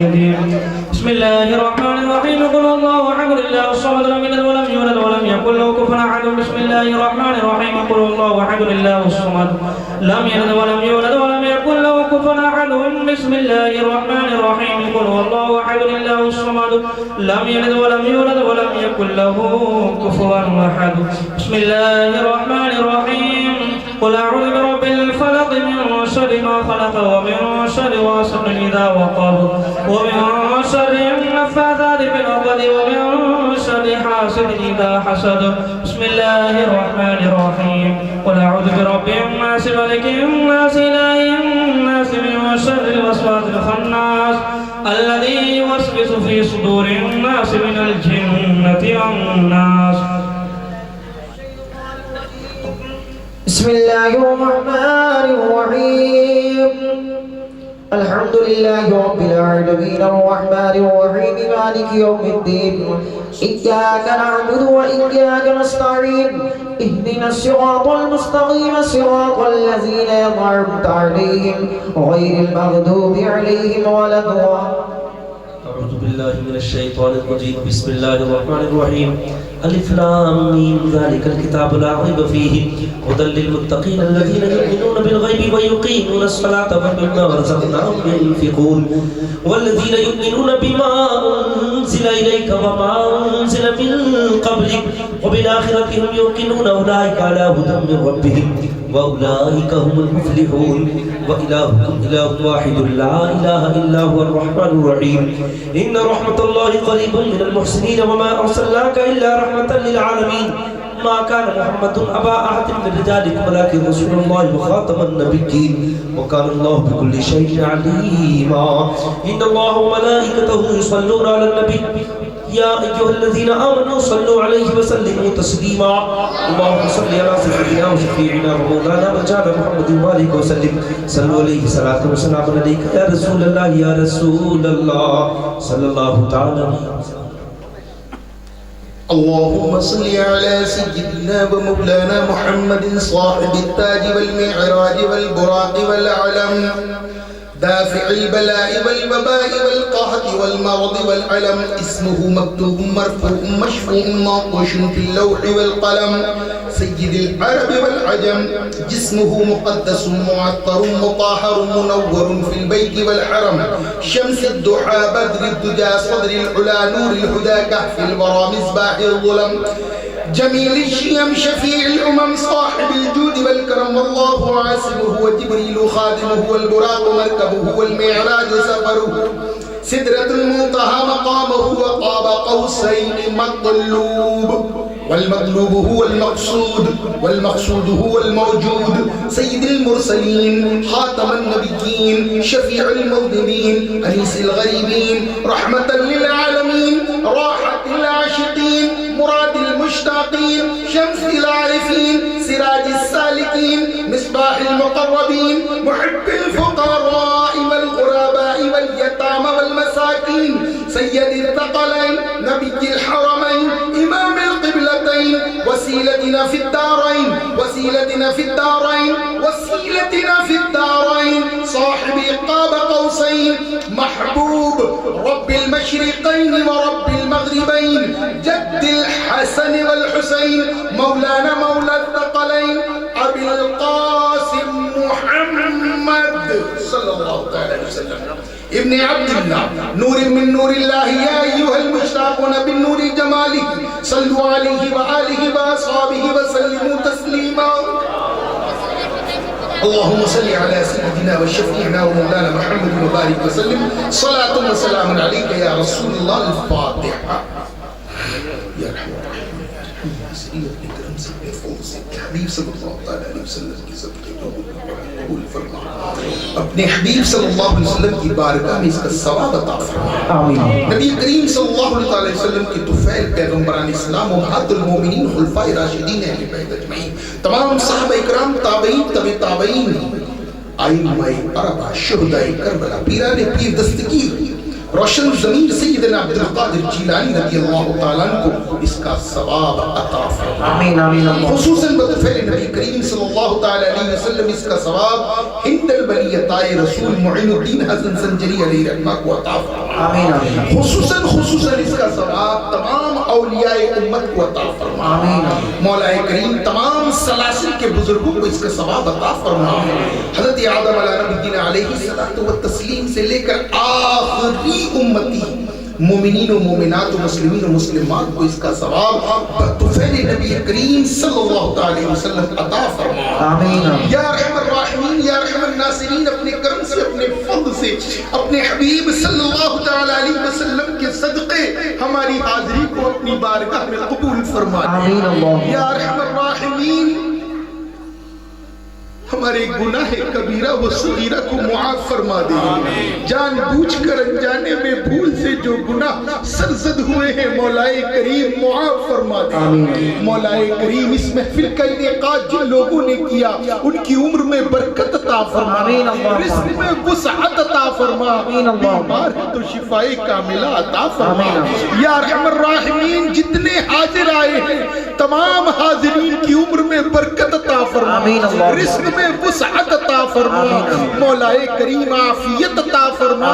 بسم الله الرحمن الرحيم قل الله احد الله الصمد لم يلد ولم يولد ولم يكن له كفوا احد بسم الله الرحمن الرحيم قل الله احد الله الصمد لم يلد ولم يولد ولم يكن له كفوا احد بسم الله الرحمن الرحيم قل الله احد الله الصمد لم يلد ولم يولد ولم يكن له كفوا احد بسم الله الرحمن الرحيم قل اعوذ برب الفلق من شر ما خلق ومن شر غاسق اذا وقب ومن شر النفاثات في العقد ومن شر حاسد إذا حسد بسم الله الرحمن الرحيم قل أعوذ برب الناس ملك الناس إله الناس من شر الوسواس الخناس الذي يوسوس في صدور الناس من الجنة والناس. بسم الله الرحمن الرحيم الحمد لله رب العالمين الرحمن الرحيم مالك يوم الدين إياك نعبد وإياك نستعين اهدنا الصراط المستقيم صراط الذين أنعمت عليهم غير المغضوب عليهم ولا الضالين. أعوذ بالله من الشيطان الرجيم بسم الله الرحمن الرحيم ألف لام ميم ذلك الكتاب لا ريب فيه هدى للمتقين الذين يؤمنون بالغيب ويقيمون الصلاة ومما رزقناهم ينفقون والذين يؤمنون بما أنزل إليك وما أنزل من قبلك وبالآخرة هم يوقنون أولئك على هدى من ربهم وأولئك هم المفلحون وإلهكم إله واحد لا إله إلا هو الرحمن الرحيم إن رحمة الله قريب من المحسنين وما أرسلناك إلا رحمة للعالمين ما كان محمد أبا أحد من رجالكم ولكن رسول الله وخاتم النبيين وكان الله بكل شيء عليما إن الله وملائكته يصلون على النبي يا أيها الذين آمنوا صلوا عليه وسلموا تسليما اللهم صل على سيدنا وشفيعنا ومولانا وجعل محمد وآله وسلم صلوا عليه صلاة وسلام عليك يا رسول الله يا رسول الله صلى الله تعالى عليه وسلم. اللهم صل على سيدنا ومولانا محمد صاحب التاج والمعراج والبراق والعلم دافع البلاء والوباء والقحط والمرض والعلم اسمه مكتوب مرفوع مشفوع منقوش في اللوح والقلم سيد العرب والعجم جسمه مقدس معطر مطهر منور في البيت والحرم شمس الضحى بدر الدجى صدر العلا نور الهدى كهف الورى مصباح الظلم جميل الشيم شفيع الأمم صاحب الجود والكرم والله عاصمه وجبريل خادمه والبراق مركبه والمعراج سفره سدرة المنتهى مقامه وقاب قوسين مطلوب والمطلوب هو المقصود والمقصود هو الموجود سيد المرسلين خاتم النبيين شفيع المذنبين أنيس الغريبين رحمة للعالمين راحة العاشقين مراد المشتاقين شمس العارفين سراج السالكين مصباح المقربين محب الفقراء والغرباء واليتامى والمساكين سيد الثقلين نبي الحرمين إمام القبلتين وسيلتنا في الدارين وسيلتنا في الدارين وسيلتنا في الدارين صاحب قاب قوسين محبوب رب المشرقين ورب المغربين جد الحسن والحسين مولانا مولى الثقلين أبي القاسم محمد صلى الله عليه وسلم ابن عبد الله نور من نور الله يا أيها المشتاقون بالنور جماله صلوا عليه وآله وأصحابه وسلموا تسليما. اللهم صل على سيدنا وشفيعنا ومولانا محمد وبارك وسلم صلاة وسلام عليك يا رسول الله. الفاتحة. يا رحمة حبیب صلی اللہ علیہ وسلم کی قبول فرما اپنے حبیب صلی اللہ علیہ وسلم کی بارگاہ میں اس کا ثواب عطا فرما آمین. نبی کریم صلی اللہ علیہ وسلم کی طفیل پیغمبران اسلام امہات المومنین خلفاء راشدین اہل بیت اجمعین تمام صحابہ اکرام تابعین تبع تابعین ائمہ اربعہ شہداء کربلا پیران پیر دستگیر روشن ضمیر سیدنا عبد القادر جیلانی رضی اللہ تعالیٰ کو اس کا ثواب عطا فرما آمین آمین. خصوصاً بطفیل نبی کریم صلی اللہ تعالیٰ علیہ وسلم اس کا ثواب ہند البلیت رسول معین الدین حسن سنجری علیہ رحمہ کو عطا فرما آمین آمین خصوصاً اس کا ثواب تمام اولیاء امت کو عطا فرما آمین مولا کریم تمام سلاسل کے بزرگوں کو اس کا ثواب عطا فرما حضرت آدم علیہ نبینا علیہ الصلوۃ والتسلیم سے لے کر آخری امتی مومنین و مومنات و مسلمین و مسلمات کو اس کا ثواب بطفیل نبی کریم صلی اللہ علیہ وسلم عطا فرما آمین یا ارحم الراحمین یا ارحم الناصرین اپنے کرم سے اپنے فضل سے اپنے حبیب صلی اللہ علیہ وسلم کے صدقے ہماری حاضری کو اپنی بارگاہ میں قبول فرما آمین اللہ یا ارحم الراحمین ہمارے گناہ کبیرہ و صغیرہ کو معاف فرما دے جان بوجھ کر انجانے میں بھول سے جو گناہ سرزد ہوئے ہیں مولائے کریم معاف فرما دے مولائے کریم اس محفل کا انعقاد جن لوگوں نے کیا ان کی عمر میں برکت عطا فرما رزق میں وسعت عطا فرما بیمار ہے تو شفائے کاملہ عطا فرما یا ارحم الراحمین جتنے حاضر آئے ہیں تمام حاضرین کی عمر میں برکت عطا فرما رزق میں وسعت عطا فرما مولا کریم عافیت عطا فرما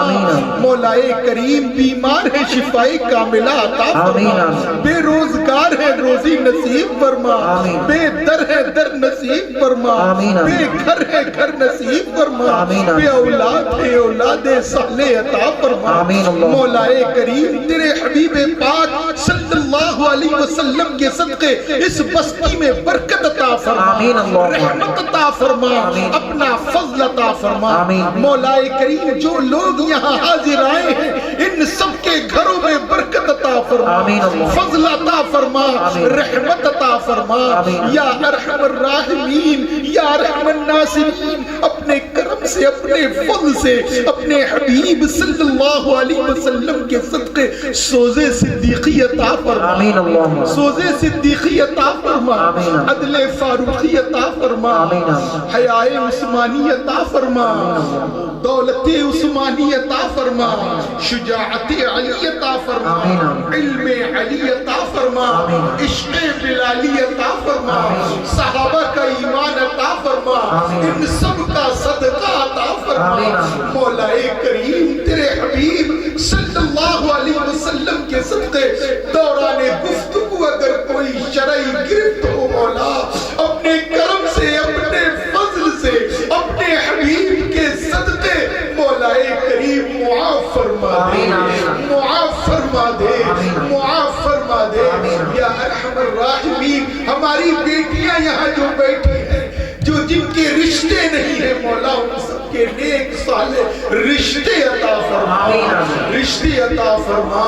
مولا کریم بیمار ہے شفائے کاملہ عطا فرما بے روزگار ہے روزی نصیب فرما بے در ہے در نصیب فرما بے گھر ہے گھر نصیب فرما بے اولاد ہے اولاد صالح عطا فرما مولا کریم تیرے حبیب پاک صلی اللہ علیہ وسلم کے صدقے اس بستی میں برکت عطا فرما رحمت عطا فرما اپنا فضل عطا فرما مولا کریم جو لوگ یہاں حاضر آئے ہیں ان سب کے گھروں میں برکت عطا فرما فضل عطا فرما رحمت عطا فرما یا ارحم الراحمین یا ارحم الناصرین اپنے کرم سے اپنے فضل سے اپنے حبیب صلی اللہ علیہ وسلم کے صدقے سوزے صدیقی عطا فرما سوزے صدیقی عطا فرما عدل فاروقی عطا فرما حیاء عثمانی عطا فرما دولت عثمانی عطا فرما شجاعت علی عطا فرما علم علی عطا فرما عشق بلالی عطا فرما صحابہ کا ایمان عطا فرما ان سب کا صدقہ عطا فرما مولا کریم تیرے حبیب صلی اللہ علیہ وسلم کے صدقے دوران گفتگو اگر کوئی شرعی گرفت ہو مولا اپنے کرم سے اپنے فضل سے اپنے حبیب کے صدقے مولا کریم معاف فرما دے معاف فرما دے معاف فرما دے یا ارحم الراحمین ہماری بیٹیاں یہاں جو بیٹھی ہیں جو جن کے رشتے نہیں ہیں مولا ان سب کے نیک صالح رشتے عطا فرما رشتے عطا فرما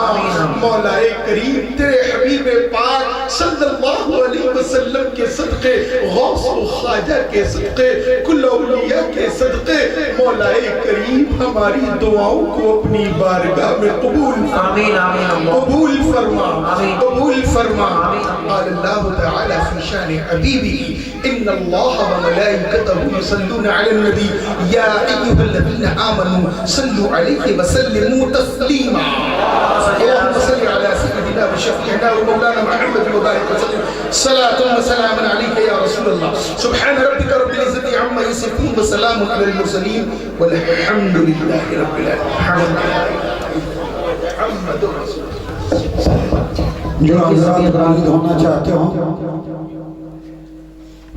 مولا کریم تیرے حبیب پاک صلی اللہ علیہ وسلم کے صدقے غوث و خواجہ کے صدقے کل اولیاء کے صدقے مولا کریم ہماری دعاؤں کو اپنی بارگاہ میں قبول قبول فرما قبول فرما قال اللہ تعالی فی شان حبیبی ان اللہ وملائکته یصلون علی النبی یا ایها الذین آمنوا صلوا علیہ وسلموا تسلیما اللهم صل على سيدنا وشفيعنا ومولانا محمد وبارك وسلم صلاة وسلاما عليك يا رسول الله سبحان ربك رب العزة عما يصفون وسلام على المرسلين والحمد لله رب العالمين محمد رسول الله جو حضرات مرید ہونا چاہتے ہوں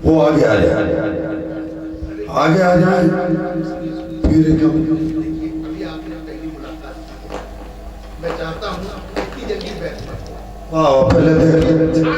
وہ آگے آ جائیں آگے آ جائیں پھر میں چاہتا ہوں کہ جلدی بیٹھ پہلے دیکھ